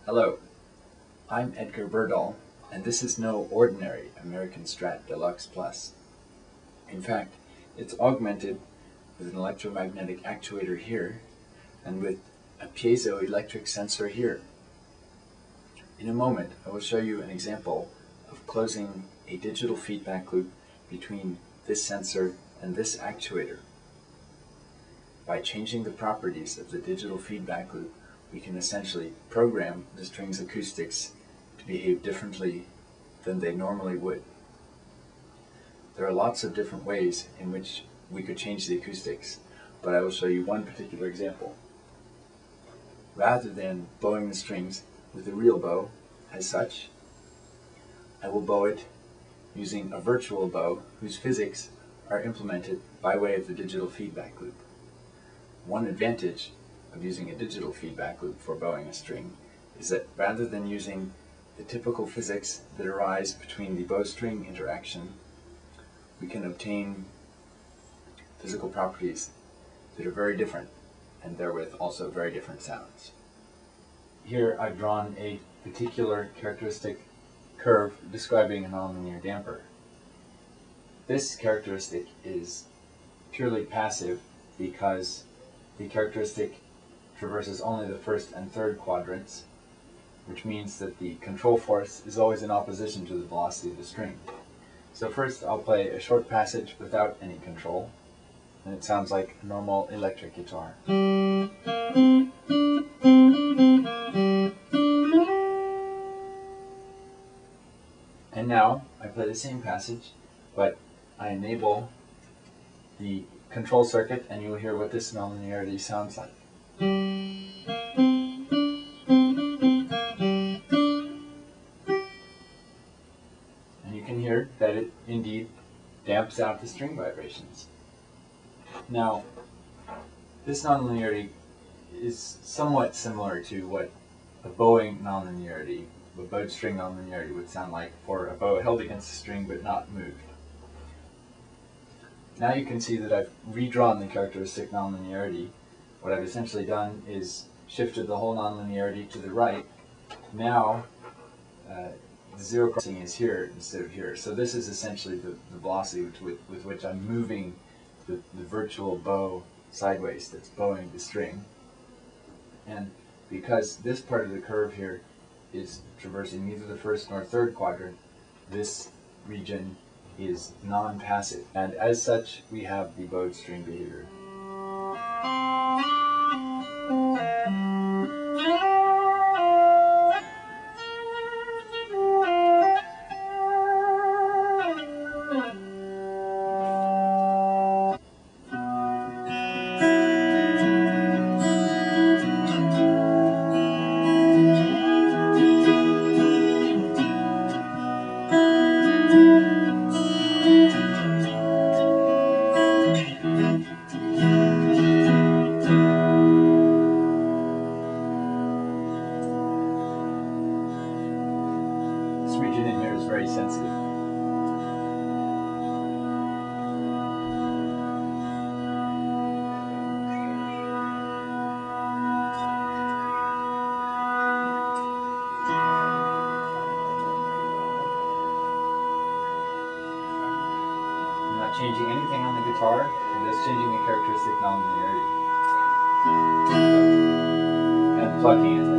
Hello, I'm Edgar Berdahl, and this is no ordinary American Strat Deluxe Plus. In fact, it's augmented with an electromagnetic actuator here and with a piezoelectric sensor here. In a moment, I will show you an example of closing a digital feedback loop between this sensor and this actuator. By changing the properties of the digital feedback loop, we can essentially program the string's acoustics to behave differently than they normally would. There are lots of different ways in which we could change the acoustics, but I will show you one particular example. Rather than bowing the strings with a real bow, as such, I will bow it using a virtual bow whose physics are implemented by way of the digital feedback loop. One advantage of using a digital feedback loop for bowing a string is that rather than using the typical physics that arise between the bow-string interaction, we can obtain physical properties that are very different and therewith also very different sounds. Here I've drawn a particular characteristic curve describing a nonlinear damper. This characteristic is purely passive because the characteristic traverses only the first and third quadrants, which means that the control force is always in opposition to the velocity of the string. So first I'll play a short passage without any control, and it sounds like a normal electric guitar. And now I play the same passage, but I enable the control circuit and you'll hear what this nonlinearity sounds like. And you can hear that it indeed damps out the string vibrations. Now, this nonlinearity is somewhat similar to what a bowing nonlinearity, a bowed string nonlinearity would sound like for a bow held against a string but not moved. Now you can see that I've redrawn the characteristic nonlinearity. What I've essentially done is shifted the whole nonlinearity to the right. Now the zero crossing is here instead of here. So this is essentially the velocity with which I'm moving the virtual bow sideways that's bowing the string. And because this part of the curve here is traversing neither the first nor third quadrant, this region is non-passive, and as such we have the bowed string behavior. This region in here is very sensitive. I'm not changing anything on the guitar, I'm just changing the characteristic nonlinearity and plugging it.